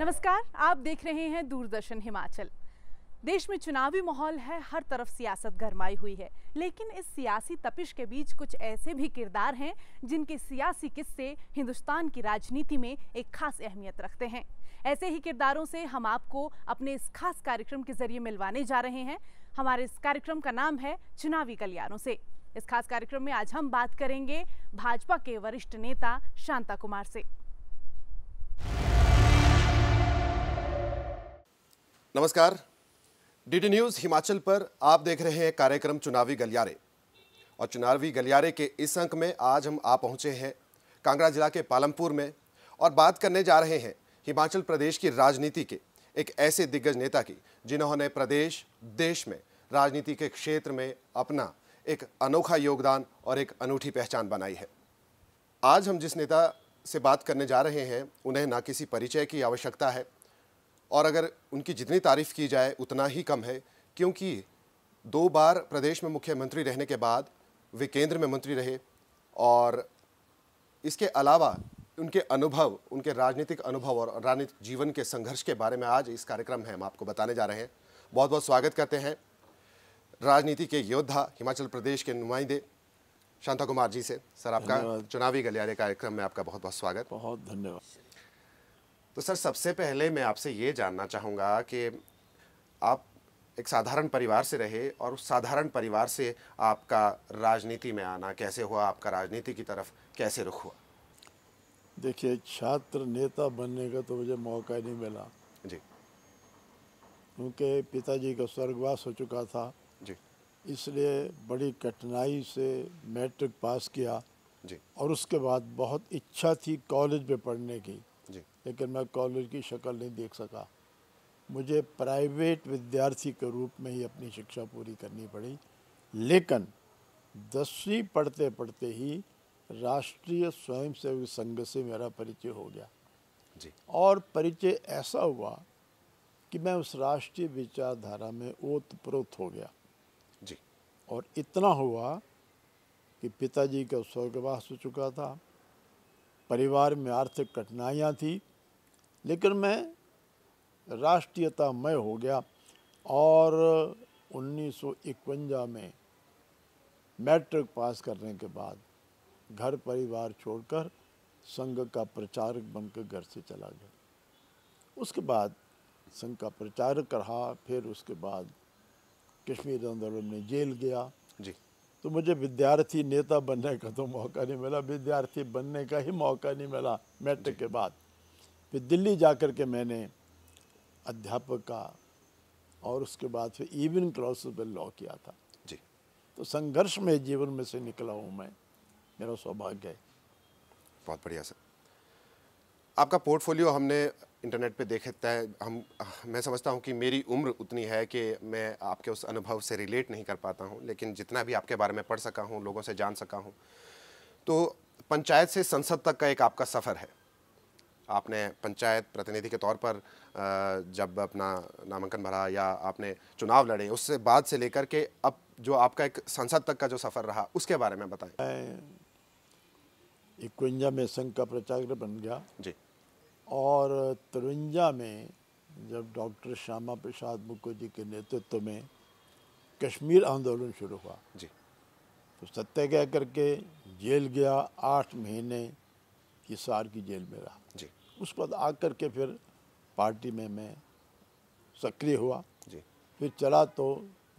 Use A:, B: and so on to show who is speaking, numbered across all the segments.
A: नमस्कार, आप देख रहे हैं दूरदर्शन हिमाचल। देश में चुनावी माहौल है, हर तरफ सियासत गरमाई हुई है, लेकिन इस सियासी तपिश के बीच कुछ ऐसे भी किरदार हैं जिनके सियासी किस्से हिंदुस्तान की राजनीति में एक खास अहमियत रखते हैं। ऐसे ही किरदारों से हम आपको अपने इस खास कार्यक्रम के जरिए मिलवाने जा रहे हैं। हमारे इस कार्यक्रम का नाम है चुनावी गलियारों से। इस खास कार्यक्रम में आज हम बात करेंगे भाजपा के वरिष्ठ नेता शांता कुमार से।
B: नमस्कार, डीडी न्यूज़ हिमाचल पर आप देख रहे हैं कार्यक्रम चुनावी गलियारे। और चुनावी गलियारे के इस अंक में आज हम आ पहुंचे हैं कांगड़ा जिला के पालमपुर में और बात करने जा रहे हैं हिमाचल प्रदेश की राजनीति के एक ऐसे दिग्गज नेता की जिन्होंने प्रदेश देश में राजनीति के क्षेत्र में अपना एक अनोखा योगदान और एक अनूठी पहचान बनाई है। आज हम जिस नेता से बात करने जा रहे हैं उन्हें ना किसी परिचय की आवश्यकता है और अगर उनकी जितनी तारीफ की जाए उतना ही कम है, क्योंकि 2 बार प्रदेश में मुख्यमंत्री रहने के बाद वे केंद्र में मंत्री रहे और इसके अलावा उनके अनुभव, उनके राजनीतिक अनुभव और राजनीतिक जीवन के संघर्ष के बारे में आज इस कार्यक्रम में हम आपको बताने जा रहे हैं। बहुत बहुत स्वागत करते हैं राजनीति के योद्धा हिमाचल प्रदेश के नुमाइंदे शांता कुमार जी से। सर, आपका चुनावी गलियारे कार्यक्रम में आपका बहुत बहुत स्वागत।
C: बहुत धन्यवाद।
B: तो सर, सबसे पहले मैं आपसे ये जानना चाहूँगा कि आप एक साधारण परिवार से रहे और उस साधारण परिवार से आपका राजनीति में आना कैसे हुआ, आपका राजनीति की तरफ कैसे रुख हुआ?
C: देखिए, छात्र नेता बनने का तो मुझे मौका नहीं मिला
B: जी
C: क्योंकि पिताजी का स्वर्गवास हो चुका था।
B: जी
C: इसलिए बड़ी कठिनाई से मैट्रिक पास किया
B: जी
C: और उसके बाद बहुत इच्छा थी कॉलेज में पढ़ने की,
B: जी
C: लेकिन मैं कॉलेज की शक्ल नहीं देख सका। मुझे प्राइवेट विद्यार्थी के रूप में ही अपनी शिक्षा पूरी करनी पड़ी। लेकिन 10वीं पढ़ते पढ़ते ही राष्ट्रीय स्वयंसेवक संघ से मेरा परिचय हो गया
B: जी
C: और परिचय ऐसा हुआ कि मैं उस राष्ट्रीय विचारधारा में ओतप्रोत हो गया।
B: जी
C: और इतना हुआ कि पिताजी का स्वर्गवास हो चुका था, परिवार में आर्थिक कठिनाइयाँ थी, लेकिन मैं राष्ट्रीयतामय हो गया और 1951 में मैट्रिक पास करने के बाद घर परिवार छोड़कर संघ का प्रचारक बनकर घर से चला गया। उसके बाद संघ का प्रचारक रहा, फिर उसके बाद कश्मीर आंदोलन में जेल गया।
B: जी
C: तो मुझे विद्यार्थी नेता बनने का तो मौका नहीं मिला, विद्यार्थी बनने का ही मौका नहीं मिला मैट्रिक के बाद। फिर दिल्ली जाकर के मैंने अध्यापक का और उसके बाद फिर इवनिंग क्लासेस में लॉ किया था।
B: जी
C: तो संघर्ष में जीवन में से निकला हूँ मैं, मेरा सौभाग्य है।
B: बहुत बढ़िया सर। आपका पोर्टफोलियो हमने इंटरनेट पे देखता है। मैं समझता हूँ कि मेरी उम्र उतनी है कि मैं आपके उस अनुभव से रिलेट नहीं कर पाता हूँ, लेकिन जितना भी आपके बारे में पढ़ सका हूँ, लोगों से जान सका हूँ, तो पंचायत से संसद तक का एक आपका सफ़र है। आपने पंचायत प्रतिनिधि के तौर पर जब अपना नामांकन भरा या आपने चुनाव लड़े, उससे बाद से लेकर के अब जो आपका एक संसद तक का जो सफ़र रहा उसके बारे में बताएं।
C: मैं 51 में संघ का प्रचारक बन गया
B: जी
C: और 53 में जब डॉक्टर श्यामा प्रसाद मुखर्जी के नेतृत्व में कश्मीर आंदोलन शुरू हुआ
B: जी
C: तो सत्याग्रह करके जेल गया। 8 महीने हिसार की जेल में रहा।
B: जी
C: उसके बाद आकर के फिर पार्टी में मैं सक्रिय हुआ।
B: जी
C: फिर चला तो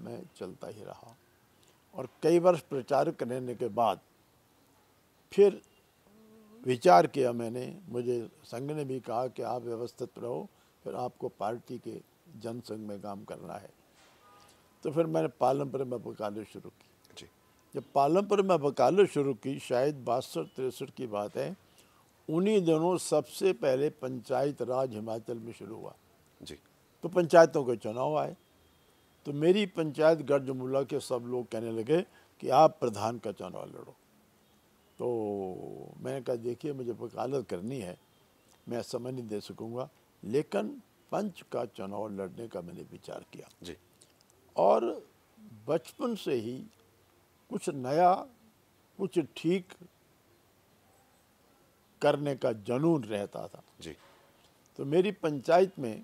C: मैं चलता ही रहा और कई वर्ष प्रचारक रहने के बाद फिर विचार किया मैंने, मुझे संघ ने भी कहा कि आप व्यवस्थित रहो, फिर आपको पार्टी के जनसंघ में काम करना है। तो फिर मैंने पालमपुर में वकालत शुरू की।
B: जी
C: जब पालमपुर में वकालत शुरू की, शायद 62-63 की बात है, उन्हीं दिनों सबसे पहले पंचायत राज हिमाचल में शुरू हुआ।
B: जी
C: तो पंचायतों के चुनाव आए तो मेरी पंचायत गढ़जमुला के सब लोग कहने लगे कि आप प्रधान का चुनाव लड़ो। तो मैंने कहा देखिए, मुझे वकालत करनी है, मैं समय नहीं दे सकूँगा, लेकिन पंच का चुनाव लड़ने का मैंने विचार किया।
B: जी
C: और बचपन से ही कुछ नया, कुछ ठीक करने का जुनून रहता था।
B: जी
C: तो मेरी पंचायत में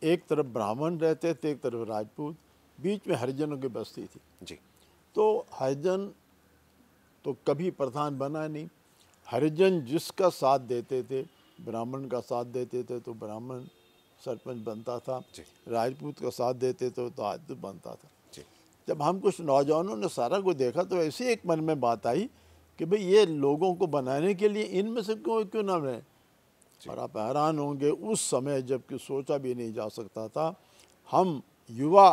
C: एक तरफ ब्राह्मण रहते थे, एक तरफ राजपूत, बीच में हरिजनों की बस्ती थी।
B: जी।
C: तो हरिजन तो कभी प्रधान बना नहीं। हरिजन जिसका साथ देते थे, ब्राह्मण का साथ देते थे तो ब्राह्मण सरपंच बनता था, राजपूत का साथ देते थे तो राजपूत बनता था।
B: जी।
C: जब हम कुछ नौजवानों ने सारा को देखा तो ऐसे एक मन में बात आई कि भाई ये लोगों को बनाने के लिए इनमें से क्यों ना बने। और आप हैरान होंगे, उस समय जबकि सोचा भी नहीं जा सकता था, हम युवा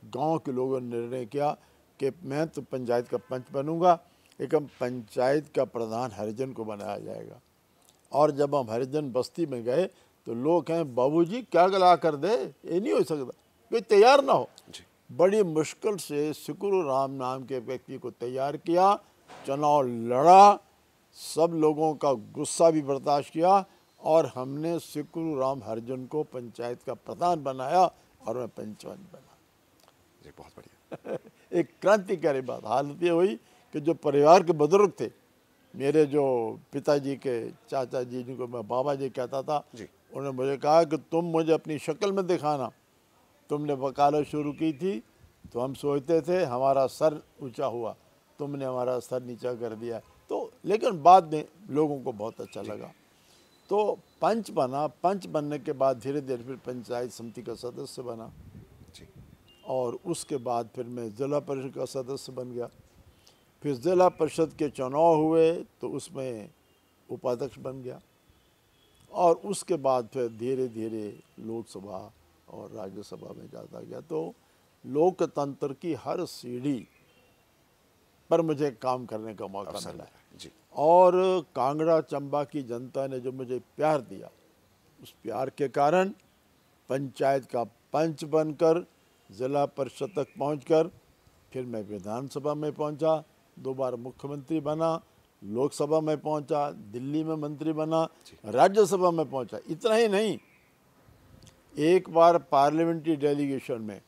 C: गांव के लोगों ने निर्णय किया कि मैं तो पंचायत का पंच बनूंगा, लेकिन पंचायत का प्रधान हरिजन को बनाया जाएगा। और जब हम हरिजन बस्ती में गए तो लोग कहें बाबूजी क्या गला कर दे, ये नहीं हो सकता, कोई तैयार ना हो। बड़ी मुश्किल से सिकुरू राम नाम के व्यक्ति को तैयार किया, चुनाव लड़ा, सब लोगों का गुस्सा भी बर्दाश्त किया और हमने सिकुरू राम हरिजन को पंचायत का प्रधान बनाया और मैं पंचवन बना।
B: जी, बहुत बढ़िया।
C: एक क्रांतिकारी बात हालत ये हुई कि जो परिवार के बुजुर्ग थे, मेरे जो पिताजी के चाचा जी जिनको मैं बाबा जी कहता था, उन्होंने मुझे कहा कि तुम मुझे अपनी शक्ल में दिखाना। तुमने वकालत शुरू की थी तो हम सोचते थे हमारा सर ऊंचा हुआ, तुमने हमारा सर नीचा कर दिया। तो लेकिन बाद में लोगों को बहुत अच्छा लगा तो पंच बना। पंच बनने के बाद धीरे धीरे फिर पंचायत समिति का सदस्य बना और उसके बाद फिर मैं जिला परिषद का सदस्य बन गया। फिर जिला परिषद के चुनाव हुए तो उसमें उपाध्यक्ष बन गया और उसके बाद फिर धीरे धीरे लोकसभा और राज्यसभा में जाता गया। तो लोकतंत्र की हर सीढ़ी पर मुझे काम करने का मौका मिला है और कांगड़ा चंबा की जनता ने जो मुझे प्यार दिया, उस प्यार के कारण पंचायत का पंच बनकर जिला परिषद तक पहुंचकर फिर मैं विधानसभा में पहुंचा, 2 बार मुख्यमंत्री बना, लोकसभा में पहुंचा, दिल्ली में मंत्री बना, राज्यसभा में पहुंचा। इतना ही नहीं, एक बार पार्लियामेंट्री डेलीगेशन में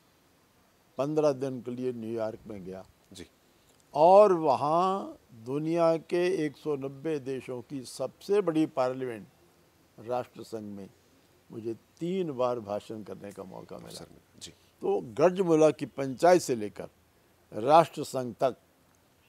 C: 15 दिन के लिए न्यूयॉर्क में गया और वहाँ दुनिया के 190 देशों की सबसे बड़ी पार्लियामेंट राष्ट्र संघ में मुझे 3 बार भाषण करने का मौका मिला। तो गढ़मुला की पंचायत से लेकर राष्ट्र संघ तक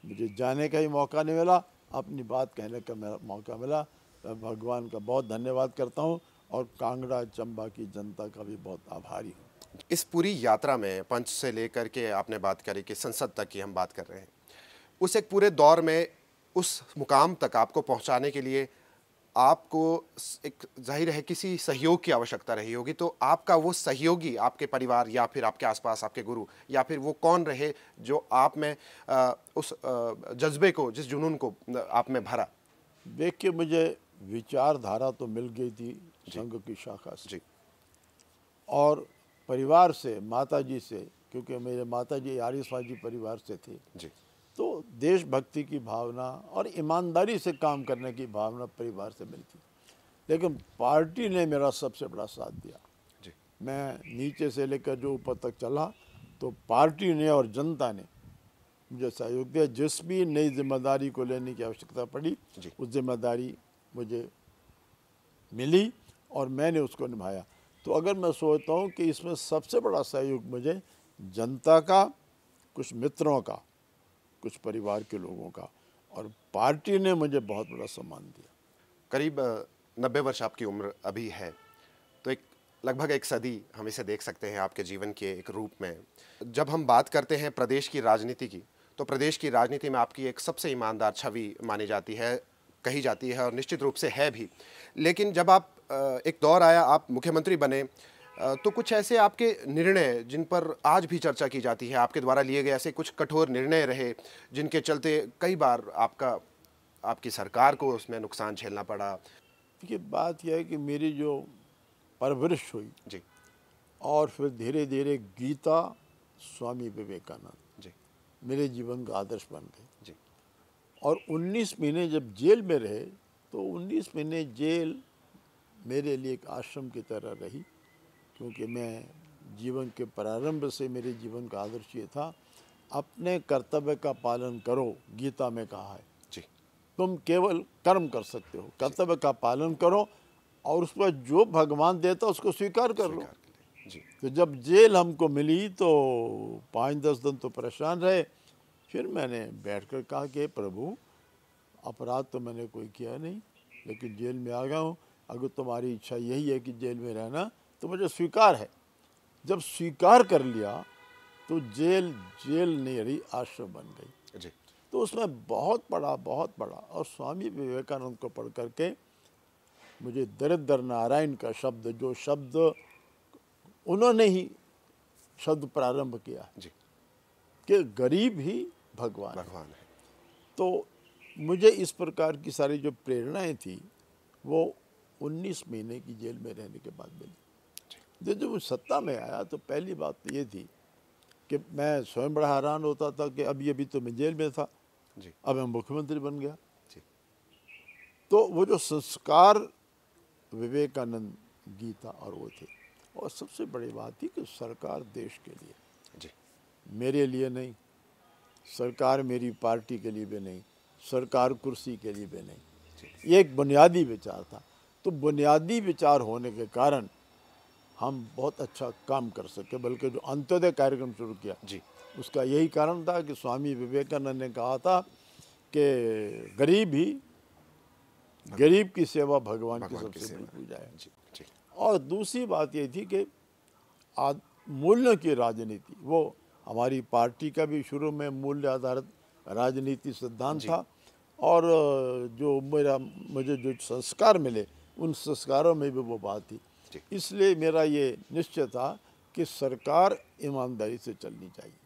C: मुझे जाने का ही मौका नहीं मिला, अपनी बात कहने का मौका मिला। मैं भगवान का बहुत धन्यवाद करता हूँ और कांगड़ा चंबा की जनता का भी बहुत आभारी हूँ।
B: इस पूरी यात्रा में पंच से लेकर के आपने बात करी कि संसद तक की हम बात कर रहे हैं, उस एक पूरे दौर में उस मुकाम तक आपको पहुंचाने के लिए आपको एक जाहिर है किसी सहयोग की आवश्यकता रही होगी। तो आपका वो सहयोगी, आपके परिवार या फिर आपके आसपास आपके गुरु, या फिर वो कौन रहे जो आप में उस जज्बे को, जिस जुनून को आप में भरा?
C: देखिए, मुझे विचारधारा तो मिल गई थी संघ की शाखा से और परिवार से, माताजी से, क्योंकि मेरे माताजी आर्य समाजी परिवार से थे तो देशभक्ति की भावना और ईमानदारी से काम करने की भावना परिवार से मिलती। लेकिन पार्टी ने मेरा सबसे बड़ा साथ दिया। मैं नीचे से लेकर जो ऊपर तक चला तो पार्टी ने और जनता ने मुझे सहयोग दिया। जिस भी नई जिम्मेदारी को लेने की आवश्यकता पड़ी उस जिम्मेदारी मुझे मिली और मैंने उसको निभाया। तो अगर मैं सोचता हूँ कि इसमें सबसे बड़ा सहयोग मुझे जनता का, कुछ मित्रों का, कुछ परिवार के लोगों का और पार्टी ने मुझे बहुत बड़ा सम्मान दिया।
B: करीब 90 वर्ष आपकी उम्र अभी है, तो एक लगभग एक सदी हम इसे देख सकते हैं आपके जीवन के एक रूप में। जब हम बात करते हैं प्रदेश की राजनीति की, तो प्रदेश की राजनीति में आपकी एक सबसे ईमानदार छवि मानी जाती है, कही जाती है और निश्चित रूप से है भी। लेकिन जब आप एक दौर आया, आप मुख्यमंत्री बने, तो कुछ ऐसे आपके निर्णय जिन पर आज भी चर्चा की जाती है, आपके द्वारा लिए गए ऐसे कुछ कठोर निर्णय रहे जिनके चलते कई बार आपकी सरकार को उसमें नुकसान झेलना पड़ा।
C: देखिए, बात यह है कि मेरी जो परवरिश हुई और फिर धीरे धीरे गीता, स्वामी विवेकानंद मेरे जीवन का आदर्श बन गए। और 19 महीने जब जेल में रहे तो 19 महीने जेल मेरे लिए एक आश्रम की तरह रही, क्योंकि मैं जीवन के प्रारंभ से मेरे जीवन का आदर्श ये था, अपने कर्तव्य का पालन करो। गीता में कहा है तुम केवल कर्म कर सकते हो, कर्तव्य का पालन करो और उसके बाद जो भगवान देता उसको स्वीकार कर लो।
B: स्वीकार कर ले। जी
C: तो जब जेल हमको मिली तो 5-10 दिन तो परेशान रहे। फिर मैंने बैठकर कहा कि प्रभु, अपराध तो मैंने कोई किया नहीं, लेकिन जेल में आ गया हूँ। अगर तुम्हारी इच्छा यही है कि जेल में रहना तो मुझे स्वीकार है। जब स्वीकार कर लिया तो जेल नहीं रही, आश्रम बन गई।
B: जी
C: तो उसमें बहुत पढ़ा और स्वामी विवेकानंद को पढ़ करके मुझे दरिद्र नारायण का शब्द, जो शब्द उन्होंने ही शब्द प्रारंभ किया
B: जी
C: कि गरीब ही भगवान है।
B: भगवान है।
C: तो मुझे इस प्रकार की सारी जो प्रेरणाएं थी वो 19 महीने की जेल में रहने के बाद मिली। जब मैं सत्ता में आया तो पहली बात तो ये थी कि मैं स्वयं बड़ा हैरान होता था कि अभी तो मैं जेल में था,
B: जी
C: अब मैं मुख्यमंत्री बन गया।
B: जी
C: तो वो जो संस्कार विवेकानंद गीता और वो थे। और सबसे बड़ी बात थी कि सरकार देश के लिए,
B: जी
C: मेरे लिए नहीं, सरकार मेरी पार्टी के लिए भी नहीं, सरकार कुर्सी के लिए भी नहीं। ये एक बुनियादी विचार था। तो बुनियादी विचार होने के कारण हम बहुत अच्छा काम कर सके। बल्कि जो अंत्योदय कार्यक्रम शुरू किया
B: जी
C: उसका यही कारण था कि स्वामी विवेकानंद ने कहा था कि गरीब की सेवा भगवान की सबसे बड़ी पूजा है।
B: जी जी
C: और दूसरी बात ये थी कि मूल्यों की राजनीति, वो हमारी पार्टी का भी शुरू में मूल्य आधारित राजनीति सिद्धांत था। और जो मुझे जो संस्कार मिले उन संस्कारों में भी वो बात थी। इसलिए मेरा ये निश्चय था कि सरकार ईमानदारी से चलनी चाहिए।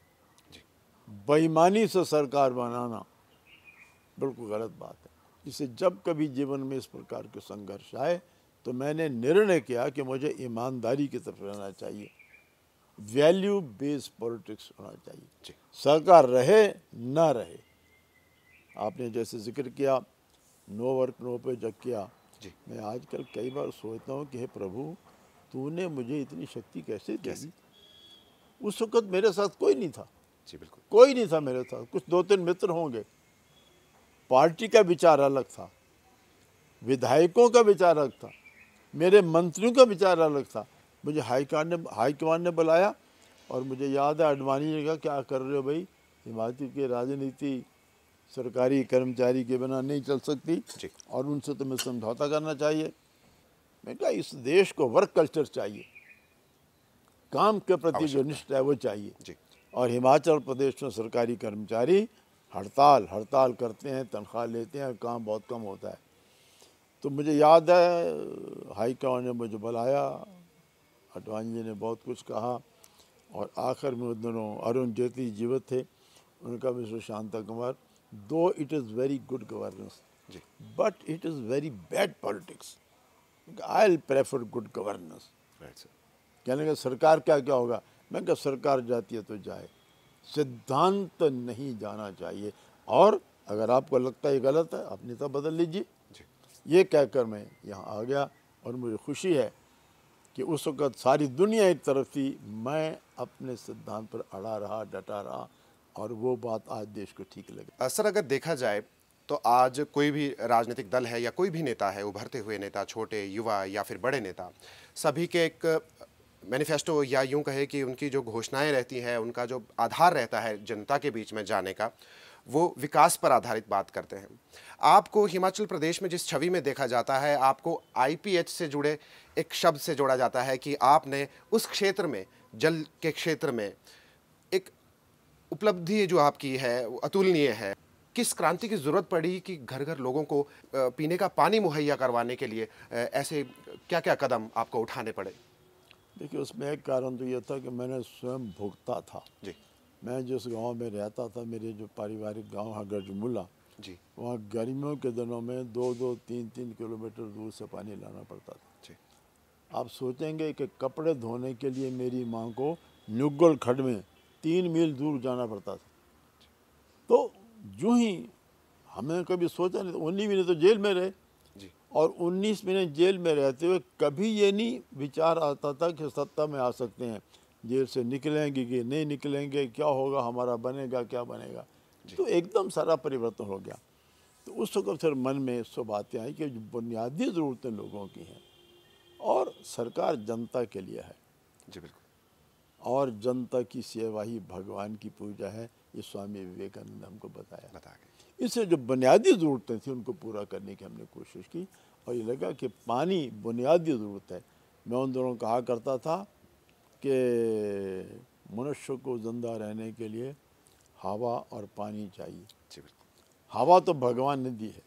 C: बेईमानी से सरकार बनाना बिल्कुल गलत बात है। इसे जब कभी जीवन में इस प्रकार के संघर्ष आए तो मैंने निर्णय किया कि मुझे ईमानदारी की तरफ रहना चाहिए, वैल्यू बेस्ड पॉलिटिक्स होना चाहिए। सरकार रहे ना रहे, आपने जैसे जिक्र किया नो वर्क नो पे जग किया। मैं आजकल कई बार सोचता हूँ कि हे प्रभु, तूने मुझे इतनी शक्ति कैसे दी? उस वक्त मेरे साथ कोई नहीं था।
B: जी बिल्कुल
C: कोई नहीं था मेरे साथ। कुछ 2-3 मित्र होंगे। पार्टी का विचार अलग था, विधायकों का विचार अलग था, मेरे मंत्रियों का विचार अलग था। मुझे हाईकमान ने बुलाया और मुझे याद है आडवाणी ने कहा क्या कर रहे हो भाई, हिमाचल की राजनीति सरकारी कर्मचारी के बिना नहीं चल सकती और उनसे तुम्हें समझौता करना चाहिए। मैं कहा इस देश को वर्क कल्चर चाहिए, काम के प्रति जो निष्ठा है वो चाहिए। और हिमाचल प्रदेश में सरकारी कर्मचारी हड़ताल करते हैं, तनख्वाह लेते हैं, काम बहुत कम होता है। तो मुझे याद है हाईकमान ने मुझे बुलाया, आडवाणी जी ने बहुत कुछ कहा और आखिर में उन दोनों अरुण जेटली जीवित थे, उनका मिस्टर शांता कुमार, दो it is very good governance but it is very bad politics, I will prefer good governance. कहने का सरकार क्या होगा? मैं कहा सरकार जाती है तो जाए, सिद्धांत नहीं जाना चाहिए। और अगर आपको लगता है गलत है आप नेता बदल लीजिए। ये कहकर मैं यहाँ आ गया और मुझे खुशी है कि उस वक़्त सारी दुनिया एक तरफ थी, मैं अपने सिद्धांत पर अड़ा रहा, डटा रहा और वो बात आज देश को ठीक लगे।
B: सर अगर देखा जाए तो आज कोई भी राजनीतिक दल है या कोई भी नेता है, उभरते हुए नेता, छोटे युवा या फिर बड़े नेता, सभी के एक मैनिफेस्टो या यूं कहे कि उनकी जो घोषणाएं रहती हैं, उनका जो आधार रहता है जनता के बीच में जाने का, वो विकास पर आधारित बात करते हैं। आपको हिमाचल प्रदेश में जिस छवि में देखा जाता है, आपको आईपीएच से जुड़े एक शब्द से जोड़ा जाता है कि आपने उस क्षेत्र में, जल के क्षेत्र में एक उपलब्धि जो आपकी है वो अतुलनीय है। किस क्रांति की ज़रूरत पड़ी कि घर घर लोगों को पीने का पानी मुहैया करवाने के लिए ऐसे क्या क्या कदम आपको उठाने पड़े?
C: देखिए उसमें एक कारण तो यह था कि मैंने स्वयं भुगता था।
B: जी।
C: मैं जिस गांव में रहता था, मेरे जो पारिवारिक गांव है गजमुला,
B: जी,
C: वहाँ गर्मियों के दिनों में 2-2, 3-3 किलोमीटर दूर से पानी लाना पड़ता था।
B: जी।
C: आप सोचेंगे कि कपड़े धोने के लिए मेरी माँ को नुग्गल खड्ड में 3 मील दूर जाना पड़ता था। तो यूँ ही हमें कभी सोचा नहीं, 19 महीने तो जेल में रहे
B: जी।
C: और 19 महीने जेल में रहते हुए कभी ये नहीं विचार आता था कि सत्ता में आ सकते हैं, जेल से निकलेंगे कि नहीं निकलेंगे, क्या होगा, हमारा बनेगा क्या बनेगा। तो एकदम सारा परिवर्तन हो गया। तो उस वक्त फिर मन में सब बातें आई कि जो बुनियादी ज़रूरतें लोगों की हैं सरकार जनता के लिए है
B: जी बिल्कुल।
C: और जनता की सेवा ही भगवान की पूजा है, ये स्वामी विवेकानंद ने हमको बताया।
B: बता गए।
C: इससे जो बुनियादी ज़रूरतें थी उनको पूरा करने की हमने कोशिश की और ये लगा कि पानी बुनियादी ज़रूरत है। मैं उन दोनों कहा करता था कि मनुष्य को ज़िंदा रहने के लिए हवा और पानी चाहिए।
B: जी बिल्कुल।
C: हवा तो भगवान ने दी है,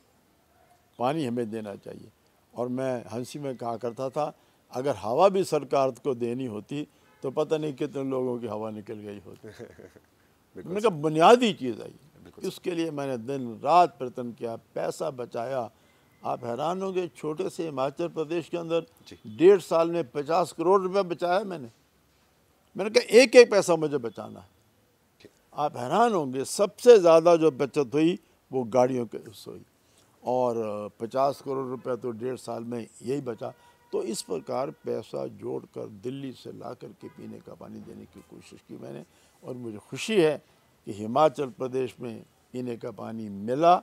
C: पानी हमें देना चाहिए। और मैं हंसी में कहा करता था अगर हवा भी सरकार को देनी होती तो पता नहीं कितने लोगों की हवा निकल गई होती। मैंने कहा बुनियादी चीज़ आई, इसके लिए मैंने दिन रात प्रयत्न किया, पैसा बचाया। आप हैरान होंगे, छोटे से हिमाचल प्रदेश के अंदर 1.5 साल में 50 करोड़ रुपए बचाया मैंने कहा एक एक पैसा मुझे बचाना है। आप हैरान होंगे, सबसे ज़्यादा जो बचत हुई वो गाड़ियों के उससे हुई और 50 करोड़ रुपए तो 1.5 साल में यही बचा। तो इस प्रकार पैसा जोड़कर दिल्ली से ला कर के पीने का पानी देने की कोशिश की मैंने और मुझे खुशी है कि हिमाचल प्रदेश में पीने का पानी मिला।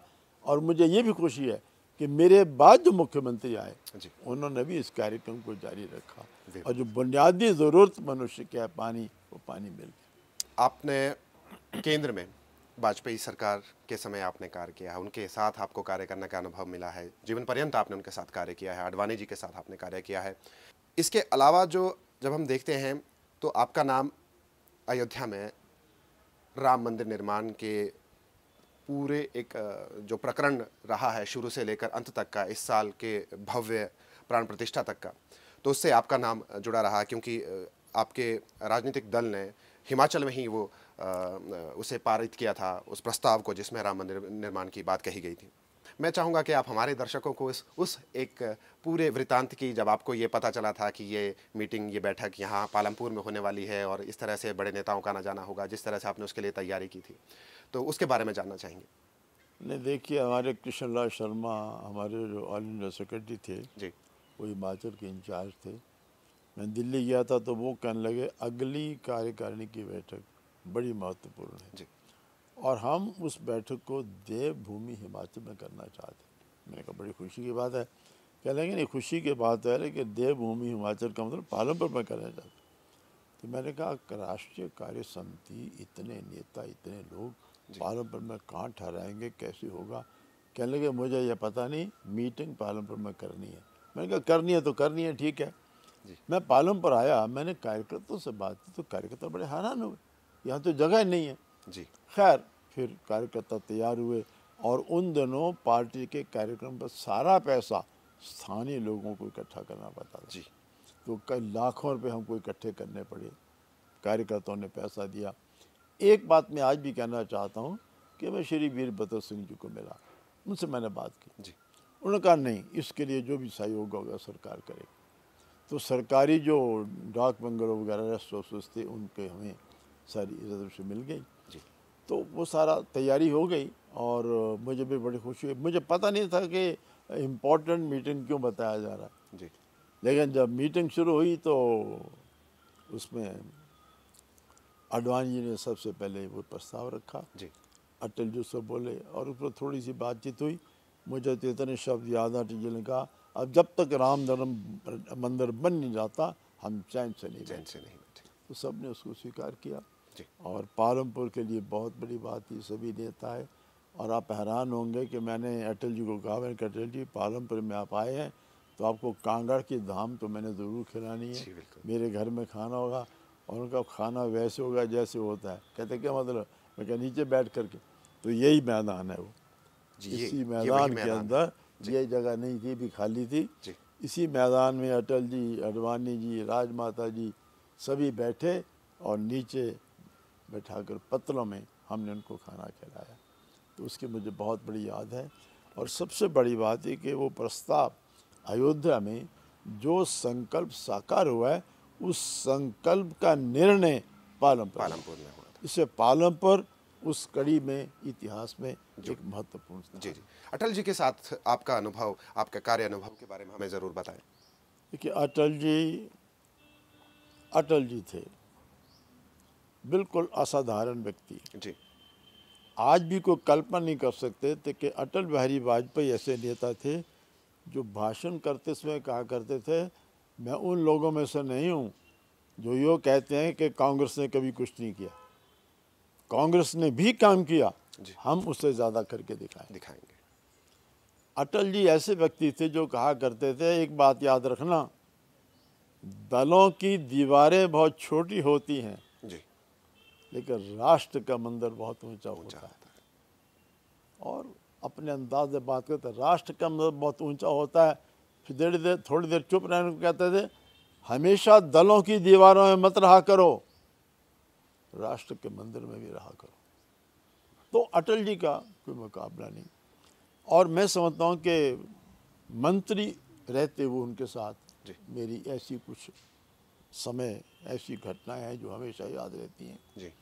C: और मुझे ये भी खुशी है कि मेरे बाद जो मुख्यमंत्री आए उन्होंने भी इस कार्यक्रम को जारी रखा और जो बुनियादी ज़रूरत मनुष्य की है पानी, वो पानी मिल गया।
B: आपने केंद्र में वाजपेयी सरकार के समय आपने कार्य किया है, उनके साथ आपको कार्य करने का अनुभव मिला है, जीवन पर्यंत आपने उनके साथ कार्य किया है, आडवाणी जी के साथ आपने कार्य किया है। इसके अलावा जो जब हम देखते हैं तो आपका नाम अयोध्या में राम मंदिर निर्माण के पूरे एक जो प्रकरण रहा है शुरू से लेकर अंत तक का, इस साल के भव्य प्राण प्रतिष्ठा तक का, तो उससे आपका नाम जुड़ा रहा क्योंकि आपके राजनीतिक दल ने हिमाचल में ही वो उसे पारित किया था, उस प्रस्ताव को जिसमें राम मंदिर निर्माण की बात कही गई थी। मैं चाहूँगा कि आप हमारे दर्शकों को उस एक पूरे वृतांत की, जब आपको ये पता चला था कि ये मीटिंग, ये बैठक यहाँ पालमपुर में होने वाली है और इस तरह से बड़े नेताओं का आना जाना होगा, जिस तरह से आपने उसके लिए तैयारी की थी, तो उसके बारे में जानना चाहेंगे।
C: नहीं, देखिए, हमारे कृष्ण लाल शर्मा हमारे जो ऑल इंडिया सेक्रेटरी थे
B: जी,
C: वो हिमाचल के इंचार्ज थे। मैं दिल्ली गया था तो वो कहने लगे अगली कार्यकारिणी की बैठक बड़ी महत्वपूर्ण है
B: जी,
C: और हम उस बैठक को देवभूमि हिमाचल में करना चाहते। मैंने कहा बड़ी खुशी की बात है। कह लेंगे नहीं, खुशी की बात है लेकिन देवभूमि हिमाचल का मतलब पालमपुर में करना चाहते। तो मैंने कहा राष्ट्रीय कार्य समिति, इतने नेता, इतने लोग पालमपुर में कहाँ ठहराएंगे, कैसे होगा। कहने लगे मुझे यह पता नहीं, मीटिंग पालमपुर में करनी है। मैंने कहा करनी है तो करनी है, ठीक है। मैं पालमपुर आया, मैंने कार्यकर्ताओं से बात की तो कार्यकर्ता बड़े हैरान हुए, यहाँ तो जगह नहीं है
B: जी।
C: खैर फिर कार्यकर्ता तैयार हुए और उन दिनों पार्टी के कार्यक्रम पर सारा पैसा स्थानीय लोगों को इकट्ठा करना पड़ता था
B: जी।
C: तो कई लाखों रुपए हमको इकट्ठे करने पड़े, कार्यकर्ताओं ने पैसा दिया। एक बात मैं आज भी कहना चाहता हूँ कि मैं श्री वीरभद्र सिंह जी को मिला, उनसे मैंने बात की
B: जी।
C: उन्होंने कहा नहीं, इसके लिए जो भी सहयोग होगा सरकार करेगी। तो सरकारी जो डाक बंगलों वगैरह रेस्ट हाउसेस थे उनके हमें सारी इजाज़त से मिल गई
B: जी।
C: तो वो सारा तैयारी हो गई और मुझे भी बड़ी खुशी हुई। मुझे पता नहीं था कि इम्पोर्टेंट मीटिंग क्यों बताया जा रहा है
B: जी।
C: लेकिन जब मीटिंग शुरू हुई तो उसमें आडवाणी जी ने सबसे पहले वो प्रस्ताव रखा
B: जी।
C: अटल जी से बोले और उस पर थोड़ी सी बातचीत हुई। मुझे तो इतने शब्द याद, अटल जी ने कहा अब जब तक राम धर्म मंदिर बन नहीं जाता हम चैन से नहीं बैठे। तो सब ने उसको स्वीकार किया और पालमपुर के लिए बहुत बड़ी बात थी, सभी नेता है। और आप हैरान होंगे कि मैंने अटल जी को कहा, मैंने कहा अटल जी पालमपुर में आप आए हैं तो आपको कांगड़ की धाम तो मैंने ज़रूर खिलानी है, मेरे घर में खाना होगा। और उनका खाना वैसे होगा जैसे होता है। कहते क्या मतलब, मैं कहा नीचे बैठ करके। तो यही मैदान है वो, इसी मैदान के अंदर, ये जगह नहीं थी, भी खाली थी, इसी मैदान में अटल जी, आडवाणी जी, राजमाता जी सभी बैठे और नीचे बैठाकर पत्तलों में हमने उनको खाना खिलाया। तो उसकी मुझे बहुत बड़ी याद है। और सबसे बड़ी बात है कि वो प्रस्ताव अयोध्या में जो संकल्प साकार हुआ है उस संकल्प का निर्णय पालमपुर में हुआ। इससे पालमपुर उस कड़ी में इतिहास में एक महत्वपूर्ण स्थान।
B: जी जी। अटल जी के साथ आपका अनुभव, आपका कार्य अनुभव के बारे में हमें ज़रूर बताएं।
C: देखिए अटल जी थे बिल्कुल असाधारण व्यक्ति जी। आज भी कोई कल्पना नहीं कर सकते थे कि अटल बिहारी वाजपेयी ऐसे नेता थे जो भाषण करते समय कहा करते थे मैं उन लोगों में से नहीं हूँ जो ये कहते हैं कि कांग्रेस ने कभी कुछ नहीं किया। कांग्रेस ने भी काम किया, हम उससे ज़्यादा करके दिखाएंगे। अटल जी ऐसे व्यक्ति थे जो कहा करते थे, एक बात याद रखना, दलों की दीवारें बहुत छोटी होती हैं
B: जी, लेकिन
C: राष्ट्र का मंदिर बहुत ऊंचा होता है। और अपने अंदाज से बात करते, राष्ट्र का मंदिर बहुत ऊंचा होता है। फिर थोड़ी देर चुप रहने को कहते थे, हमेशा दलों की दीवारों में मत रहा करो, राष्ट्र के मंदिर में भी रहा करो। तो अटल जी का कोई मुकाबला नहीं। और मैं समझता हूँ कि मंत्री रहते हुए उनके साथ मेरी ऐसी कुछ समय, ऐसी घटनाएं हैं जो हमेशा याद रहती हैं।
B: जी।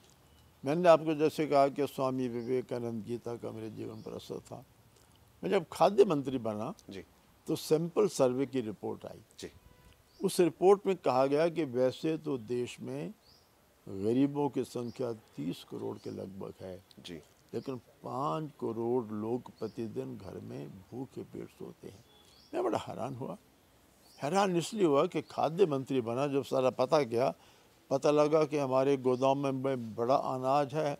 C: मैंने आपको जैसे कहा कि स्वामी विवेकानंद गीता का मेरे जीवन पर असर था। मैं जब खाद्य मंत्री बना तो सैंपल सर्वे की रिपोर्ट आई। उस रिपोर्ट में कहा गया कि वैसे तो देश में गरीबों की संख्या 30 करोड़ के लगभग है जी, लेकिन 5 करोड़ लोग प्रतिदिन घर में भूखे पेट सोते हैं। मैं बड़ा हैरान हुआ। हैरान इसलिए हुआ कि खाद्य मंत्री बना, जब सारा पता लगा कि हमारे गोदाम में बड़ा अनाज है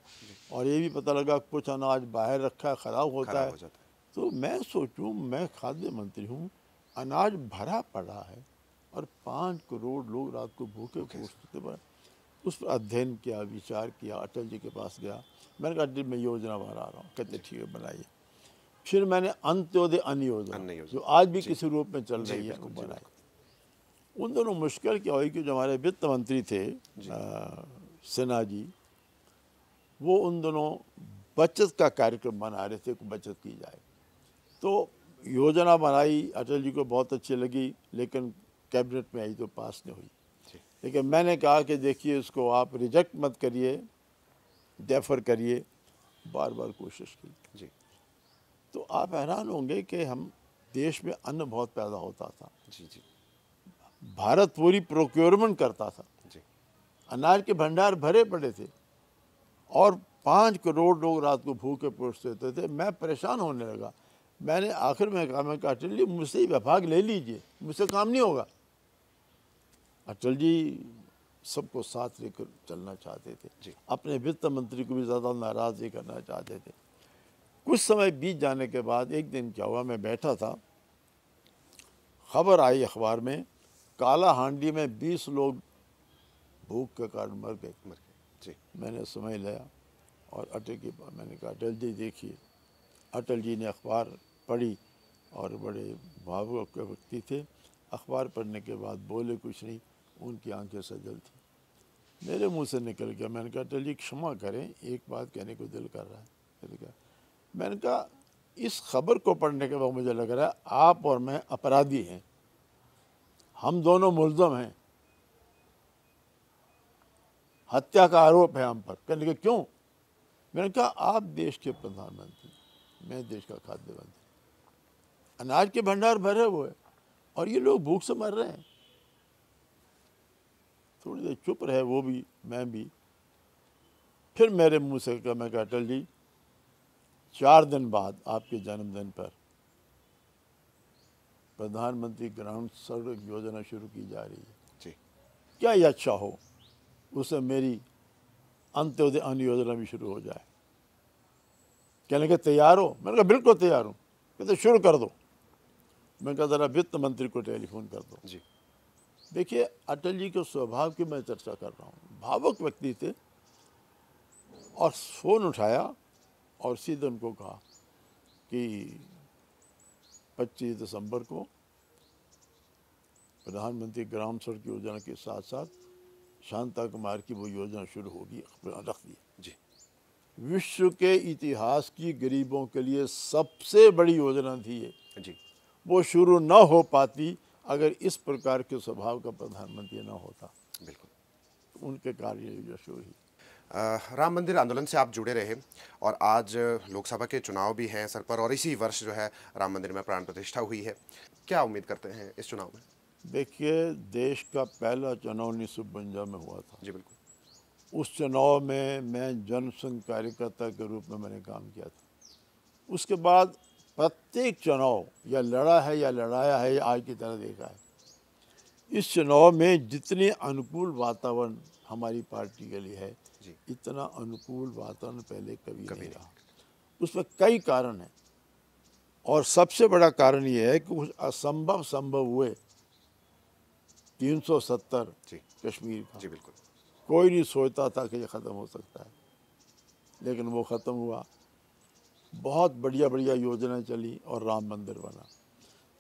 C: और ये भी पता लगा कुछ अनाज बाहर रखा है, ख़राब होता है। तो मैं सोचूं, मैं खाद्य मंत्री हूँ, अनाज भरा पड़ा है और 5 करोड़ लोग रात को भूखे सोते पड़े। उस पर अध्ययन किया, विचार किया, अटल जी के पास गया। मैंने कहा अटल मैं योजना बना रहा हूँ। कहते ठीक है बनाइए। फिर मैंने अंत्योदय अन्न योजना जो आज भी किसी रूप में चल रही है वो बनाई। उन दोनों मुश्किल क्या हुई कि जो हमारे वित्त मंत्री थे सिन्हा जी, वो उन दोनों बचत का कार्यक्रम बना रहे थे कि बचत की जाए। तो योजना बनाई, अटल जी को बहुत अच्छी लगी, लेकिन कैबिनेट में आई तो पास नहीं हुई। लेकिन मैंने कहा कि देखिए इसको आप रिजेक्ट मत करिए, डेफर करिए, बार बार कोशिश की जी। तो आप हैरान होंगे कि हम देश में अन्न बहुत पैदा होता था जी। भारत पूरी प्रोक्योरमेंट करता था जी। अनाज के भंडार भरे पड़े थे और 5 करोड़ लोग रात को भूखे पेट सोते थे। मैं परेशान होने लगा। मैंने आखिर में कहा अटल जी मुझसे ही विभाग ले लीजिए, मुझसे काम नहीं होगा। अटल जी सबको साथ लेकर चलना चाहते थे जी। अपने वित्त मंत्री को भी ज़्यादा नाराज़ नहीं करना चाहते थे। कुछ समय बीत जाने के बाद एक दिन क्या हुआ, मैं बैठा था, खबर आई अखबार में, काला हांडी में 20 लोग भूख के कारण मर गए जी। मैंने समय लिया और अटल की मैंने कहा अटल जी देखिए। अटल जी ने अखबार पढ़ी और बड़े भावुक व्यक्ति थे। अखबार पढ़ने के बाद बोले कुछ नहीं, उनकी आंखें सजल थी। मेरे मुंह से निकल गया। मैंने कहा अटल जी क्षमा करें, एक बात कहने को दिल कर रहा है। मैंने कहा इस खबर को पढ़ने के बाद मुझे लग रहा है आप और मैं अपराधी हैं, हम दोनों मुल्ज़म हैं, हत्या का आरोप है हम पर। कहने के क्यों? मैंने कहा आप देश के प्रधानमंत्री, मैं देश का खाद्य मंत्री, अनाज के भंडार भरे हुए और ये लोग भूख से मर रहे हैं। थोड़ी देर चुप रहे वो भी, मैं भी। फिर मेरे मुंह से कहा, मैं कहा अटल जी 4 दिन बाद आपके जन्मदिन पर प्रधानमंत्री ग्रामीण सड़क योजना शुरू की जा रही है जी। क्या ये अच्छा हो उससे मेरी अंत्योदय अन्न योजना भी शुरू हो जाए। कहने के तैयार हो? मैंने कहा बिल्कुल तैयार हूँ। कहते शुरू कर दो। मैंने कहा ज़रा वित्त मंत्री को टेलीफोन कर दो जी। देखिए अटल जी के स्वभाव की मैं चर्चा कर रहा हूँ, भावुक व्यक्ति थे। और फ़ोन उठाया और सीधे उनको कहा कि 25 दिसंबर को प्रधानमंत्री ग्राम सड़क योजना के साथ साथ शांता कुमार की वो योजना शुरू होगी, रख दी जी। विश्व के इतिहास की गरीबों के लिए सबसे बड़ी योजना थी ये जी। वो शुरू न हो पाती अगर इस प्रकार के स्वभाव का प्रधानमंत्री न होता। बिल्कुल उनके कार्य योजना शुरू हुई।
B: राम मंदिर आंदोलन से आप जुड़े रहे और आज लोकसभा के चुनाव भी हैं सर पर, और इसी वर्ष जो है राम मंदिर में प्राण प्रतिष्ठा हुई है। क्या उम्मीद करते हैं इस चुनाव में?
C: देखिए देश का पहला चुनाव 1952 में हुआ था जी।
B: बिल्कुल।
C: उस चुनाव में मैं जनसंघ कार्यकर्ता के रूप में मैंने काम किया था। उसके बाद प्रत्येक चुनाव या लड़ा है या लड़ाया है या आज की तरह देखा है। इस चुनाव में जितने अनुकूल वातावरण हमारी पार्टी के लिए है,
B: जी।
C: इतना अनुकूल वातावरण पहले कभी
B: कभी
C: नहीं
B: नहीं।
C: रहा। उसमें कई कारण हैं और सबसे बड़ा कारण ये है कि कुछ असंभव संभव हुए। 370
B: जी
C: कश्मीर का
B: जी बिल्कुल।
C: कोई नहीं सोचता था कि ये ख़त्म हो सकता है, लेकिन वो ख़त्म हुआ। बहुत बढ़िया बढ़िया योजनाएं चली और राम मंदिर बना।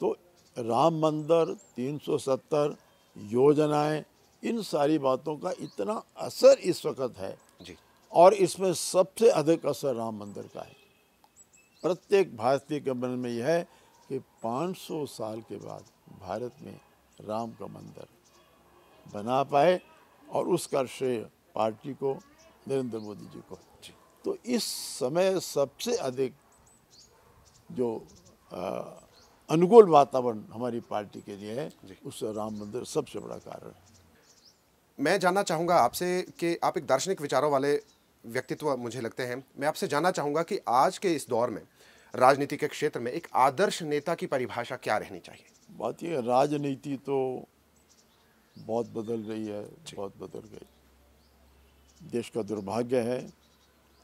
C: तो राम मंदिर, 370 योजनाएं, इन सारी बातों का इतना असर इस वक्त है
B: जी
C: और इसमें सबसे अधिक असर राम मंदिर का है। प्रत्येक भारतीय के मन में यह है कि 500 साल के बाद भारत में राम का मंदिर बना पाए और उसका श्रेय पार्टी को, नरेंद्र मोदी जी को। तो इस समय सबसे अधिक जो अनुकूल वातावरण हमारी पार्टी के लिए है, उस राम मंदिर सबसे बड़ा कारण है।
B: मैं जानना चाहूँगा आपसे कि आप एक दार्शनिक विचारों वाले व्यक्तित्व मुझे लगते हैं। मैं आपसे जानना चाहूँगा कि आज के इस दौर में राजनीति के क्षेत्र में एक आदर्श नेता की परिभाषा क्या रहनी चाहिए?
C: बात यह है, राजनीति तो बहुत बदल रही है, बहुत बदल गई। देश का दुर्भाग्य है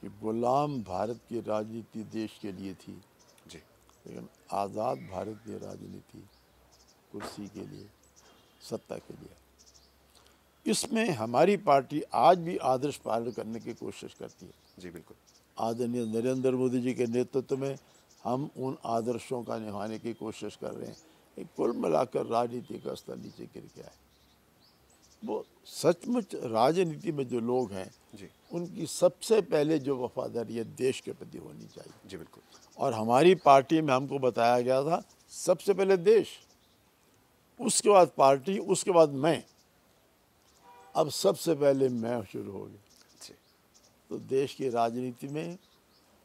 C: कि गुलाम भारत की राजनीति देश के लिए थी,
B: जी
C: लेकिन आज़ाद भारत की राजनीति कुर्सी के लिए, सत्ता के लिए। इसमें हमारी पार्टी आज भी आदर्श पालन करने की कोशिश करती है।
B: जी बिल्कुल।
C: आदरणीय नरेंद्र मोदी जी के नेतृत्व में हम उन आदर्शों का निभाने की कोशिश कर रहे हैं। कुल मिलाकर राजनीति का स्तर नीचे गिर गया है। वो सचमुच राजनीति में जो लोग हैं,
B: जी
C: उनकी सबसे पहले जो वफादारी है देश के प्रति होनी चाहिए।
B: जी बिल्कुल।
C: और हमारी पार्टी में हमको बताया गया था सबसे पहले देश, उसके बाद पार्टी, उसके बाद मैं। अब सबसे पहले मैं शुरू हो गया।
B: जी
C: तो देश की राजनीति में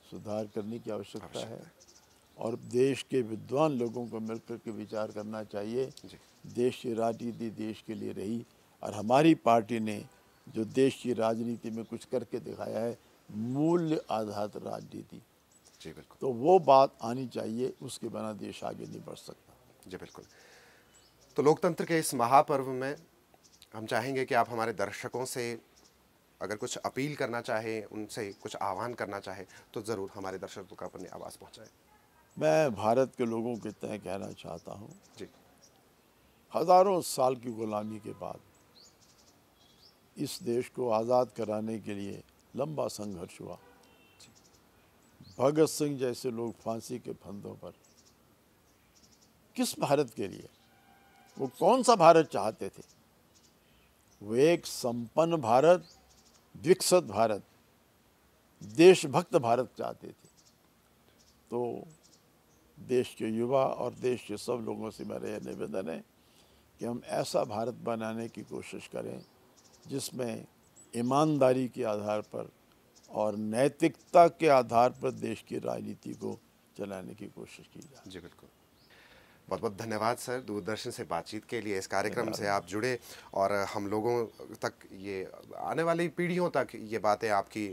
C: सुधार करने की आवश्यकता है और देश के विद्वान लोगों को मिलकर के विचार करना चाहिए।
B: जी
C: देश की राजनीति देश के लिए रही और हमारी पार्टी ने जो देश की राजनीति में कुछ करके दिखाया है, मूल्य आधारित राजनीति,
B: जी बिल्कुल।
C: तो वो बात आनी चाहिए, उसके बिना देश आगे नहीं बढ़ सकता।
B: जी बिल्कुल। तो लोकतंत्र के इस महापर्व में हम चाहेंगे कि आप हमारे दर्शकों से अगर कुछ अपील करना चाहें, उनसे कुछ आह्वान करना चाहें, तो ज़रूर हमारे दर्शकों का अपनी आवाज़ पहुँचाएं।
C: मैं भारत के लोगों के तय कहना चाहता हूँ,
B: जी
C: हज़ारों साल की गुलामी के बाद इस देश को आज़ाद कराने के लिए लंबा संघर्ष हुआ। भगत सिंह जैसे लोग फांसी के फंदों पर, किस भारत के लिए, वो कौन सा भारत चाहते थे? वो एक संपन्न भारत, विकसित भारत, देशभक्त भारत चाहते थे। तो देश के युवा और देश के सब लोगों से मेरा यह निवेदन है कि हम ऐसा भारत बनाने की कोशिश करें जिसमें ईमानदारी के आधार पर और नैतिकता के आधार पर देश की राजनीति को चलाने की कोशिश की जाए।
B: जी बिल्कुल। बहुत बहुत धन्यवाद सर, दूरदर्शन से बातचीत के लिए। इस कार्यक्रम से आप जुड़े और हम लोगों तक, ये आने वाली पीढ़ियों तक ये बातें आपकी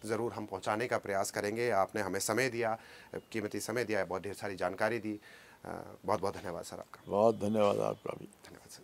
B: ज़रूर हम पहुंचाने का प्रयास करेंगे। आपने हमें समय दिया, कीमती समय दिया, बहुत ढेर सारी जानकारी दी। बहुत बहुत धन्यवाद सर आपका।
C: बहुत धन्यवाद आपका भी।
B: धन्यवाद सर।